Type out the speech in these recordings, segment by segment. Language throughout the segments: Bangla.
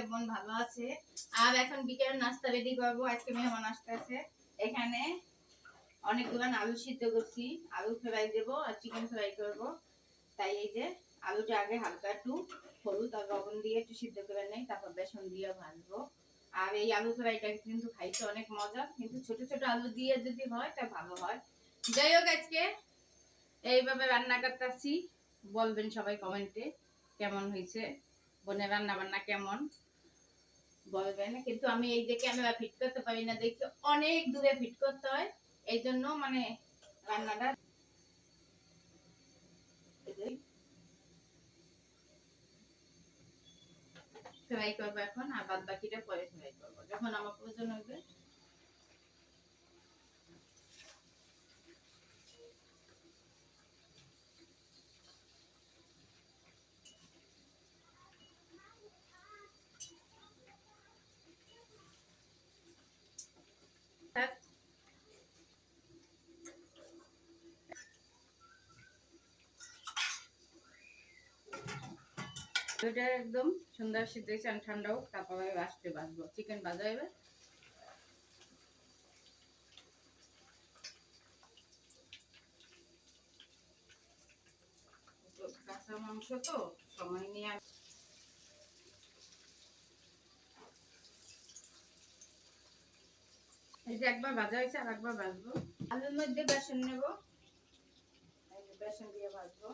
বোন ভালো আছে। আর এখন বিকেলের নাস্তা রেডি করব। আজকে মেহমান আসতেছে। এখানে অনেকগুলো আলু সিদ্ধ করছি, আলু ফ্রাই দেব আর চিকেন ফ্রাই করব। তাই এই যে আলুটা আগে হালকা একটু হলুদ আর লবণ দিয়ে একটু সিদ্ধ করে নেই, তারপর বেসন দিয়ে ভাজবো। আর এই আলু ফ্রাইটা কিন্তু খাইতে অনেক মজা, কিন্তু ছোট ছোট আলু দিয়ে যদি হয় তা ভালো হয়। যাই হোক, আজকে এইভাবে রান্না করতেছি। বলবেন সবাই কমেন্টে কেমন হয়েছে, বোনের রান্না বান্না কেমন বলবেন। কিন্তু আমি এই যে ক্যামেরা ফিট করতে পারি না, দেখি অনেক দূরে ফিট করতে হয়, এই জন্য মানে রান্নাটা ফ্রাই করবো এখন, আর বাদ বাকিটা পরে ফ্রাই করবো যখন আমার প্রয়োজন হবে। এটা একদম সুন্দর সিদ্ধ হয়েছে, আমি ঠান্ডা হোক তারপরে আসতে বাজবো, চিকেন ভাজা হবে। কাঁচা মাংস তো সময় নিয়ে এই যে একবার ভাজা হয়েছে আর একবার ভাজবো। আলুর মধ্যে বেসন নেব, বেসন দিয়ে ভাজবো।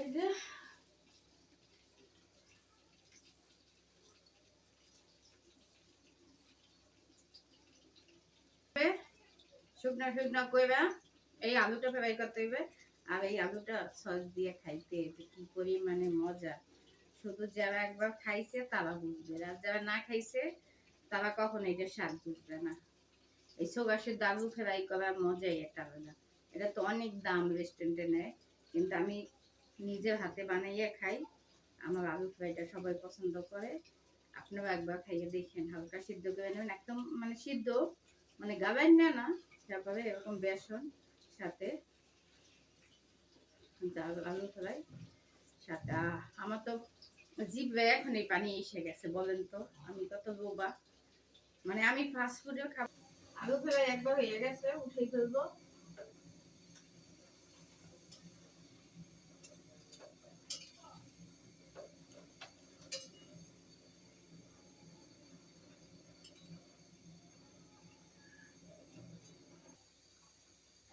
এই যে শুকনা শুকনা কইরা এই আলুটা ফ্রাই করতে হবে। আর এই আলুটা সস দিয়ে খাইতে কি পরিমাণে মজা, শুধু যারা একবার খাইছে তারা বুঝবে, আর যারা না খাইছে তারা কখনো এটা স্বাদ বুঝবে না। এই সোগাসের আলু ফ্রাই করার মজাই একটা আলাদা। এটা তো অনেক দাম রেস্টুরেন্টে নেয়, কিন্তু আমি নিজের হাতে বানাইয়ে খাই। আমার আলু ফ্রাইটা সবাই পছন্দ করে। আপনারা একবার খাইয়ে দেখেন, হালকা সিদ্ধ করে নেবেন, একদম মানে সিদ্ধ মানে গাবেন না না, তারপরে এরকম বেসন সাথে আলু ফ্রাই সাথে। আমার তো জিভে এখন এই পানি এসে গেছে, বলেন তো আমি কত বোবা। মানে আমি ফাস্ট ফুডের খাবার, আলু ফ্রাই একবার হয়ে গেছে, উঠেই ফেলবো।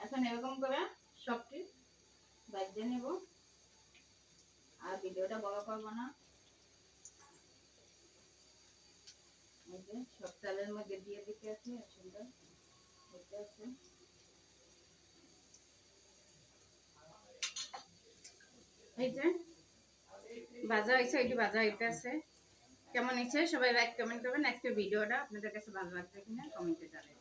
এখন এরকম করে সবটি বাজে নেব, আর ভিডিওটা বড় করবো না। এই যে সব চালের মধ্যে দিয়ে দিতে আছে, সুন্দর হতে আছে। এই যে ভাজা হয়েছে, ওইটি ভাজা হইতে আছে। কেমন হয়েছে সবাই লাইক কমেন্ট করবেন। আজকে ভিডিওটা আপনাদের কাছে ভালো লাগবে কিনা কমেন্টে জানাবেন।